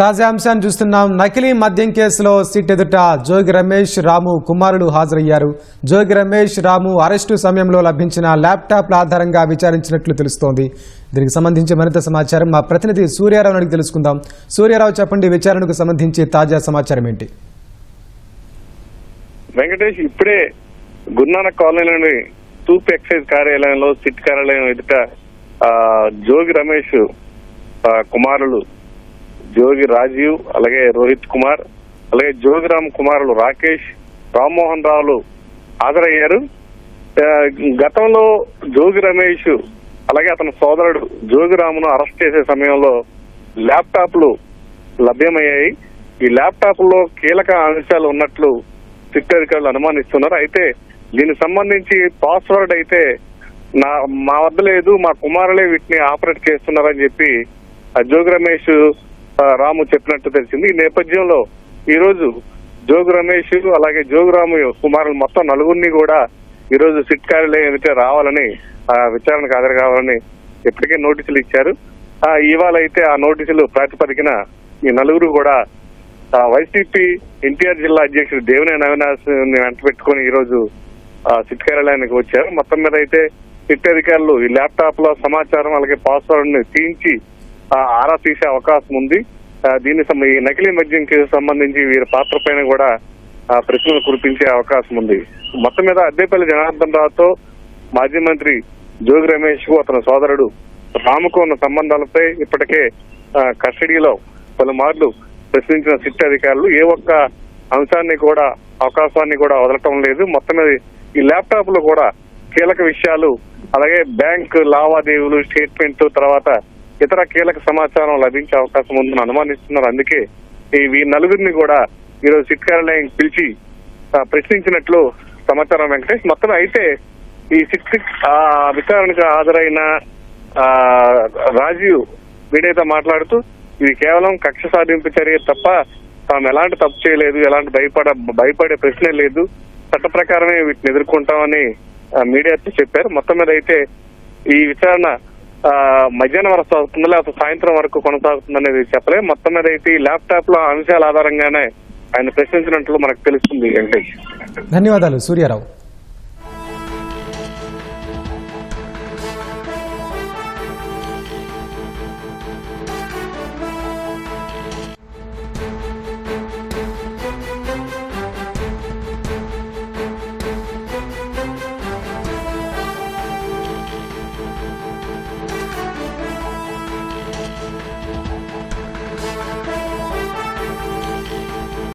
తాజా అంశాన్ని చూస్తున్నాం. నకిలీ మద్యం కేసులో సిట్ ఎదుట జోగి రమేష్, రాము కుమారులు హాజరయ్యారు. జోగి రమేష్, రాము అరెస్టు సమయంలో లభించిన ల్యాప్టాప్ల ఆధారంగా విచారించినట్లు తెలుస్తోంది. దీనికి సంబంధించి మరింత సమాచారం మా ప్రతినిధి సూర్యారావు అడిగి తెలుసుకుందాం. సూర్యారావు, చెప్పండి, విచారణకు సంబంధించి తాజా సమాచారం ఏంటి? వెంకటేష్, ఇప్పుడే గురునానక్ కాలనీలోని తూర్పు ఎక్సైజ్ కార్యాలయంలో సిట్ కార్యాలయం ఎదుట జోగి రమేష్ కుమారులు జోగి రాజీవ్, అలాగే రోహిత్ కుమార్, అలాగే జోగిరామ్ కుమారులు రాకేష్, రామ్మోహన్ రావులు హాజరయ్యారు. గతంలో జోగి రమేష్ అలాగే అతని సోదరుడు జోగిరామును అరెస్ట్ చేసే సమయంలో ల్యాప్టాప్లు లభ్యమయ్యాయి. ఈ ల్యాప్టాప్ లో కీలక అంశాలు ఉన్నట్లు సిట్ అధికారులు అనుమానిస్తున్నారు. అయితే దీనికి సంబంధించి పాస్వర్డ్ అయితే మా వద్ద లేదు, మా కుమారులే వీటిని ఆపరేట్ చేస్తున్నారని చెప్పి జోగి రమేష్, రాము చెప్పినట్టు తెలిసింది. ఈ నేపథ్యంలో ఈ రోజు జోగి రమేష్ అలాగే జోగిరాము కుమారులు మొత్తం నలుగురిని కూడా ఈ రోజు సిట్ కార్యాలయం ఎదుట రావాలని, విచారణకు హాజరు కావాలని ఇప్పటికే నోటీసులు ఇచ్చారు. ఇవాళ అయితే ఆ నోటీసులు ప్రాతిపదికన ఈ నలుగురు కూడా వైసీపీ ఎన్టీఆర్ జిల్లా అధ్యక్షుడు దేవినేని అవినాష్ వెంట పెట్టుకుని ఈ రోజు సిట్ కార్యాలయానికి వచ్చారు. మొత్తం మీద అయితే సిట్ అధికారులు ఈ ల్యాప్టాప్ లో సమాచారం అలాగే పాస్వర్డ్ ని తీయించి ఆరా తీసే అవకాశం ఉంది. ఈ నకిలీ మద్యం కేసు సంబంధించి వీరి పాత్ర పైన కూడా ప్రశ్నలు కురిపించే అవకాశం ఉంది. మొత్తం మీద అద్దేపల్లి జనార్దన్ రావుతో మాజీ మంత్రి జోగి రమేష్ కు అతని సోదరుడు రాముకు ఉన్న సంబంధాలపై ఇప్పటికే కస్టడీలో పలుమార్లు ప్రశ్నించిన సిట్ అధికారులు ఏ ఒక్క అంశాన్ని కూడా అవకాశాన్ని కూడా వదలటం లేదు. మొత్తం మీద ఈ ల్యాప్టాప్ లో కూడా కీలక విషయాలు అలాగే బ్యాంక్ లావాదేవీలు, స్టేట్మెంట్, తర్వాత ఇతర కీలక సమాచారం లభించే అవకాశం ఉందని అనుమానిస్తున్నారు. అందుకే ఈ నలుగురిని కూడా ఈరోజు సిట్ కార్యాలయం పిలిచి ప్రశ్నించినట్లు సమాచారం. వెంకటేష్, మొత్తం అయితే ఈ సిట్ విచారణకు హాజరైన రాజీవ్ మీడియాతో మాట్లాడుతూ ఇది కేవలం కక్ష సాధింపు చర్య తప్ప తాము ఎలాంటి తప్పు చేయలేదు, ఎలాంటి భయపడే ప్రశ్నే లేదు, చట్ట ప్రకారమే వీటిని ఎదుర్కొంటామని మీడియాతో చెప్పారు. మొత్తం మీద అయితే ఈ విచారణ మధ్యాహ్నం వరకు సాగుతుందా లేకపోతే సాయంత్రం వరకు కొనసాగుతుందనేది చెప్పలేదు. మొత్తం మీద అయితే ఈ ల్యాప్టాప్ లో అంశాల ఆధారంగానే ఆయన ప్రశ్నించినట్లు మనకు తెలుస్తుంది. వెంకటేష్, ధన్యవాదాలు సూర్యారావు.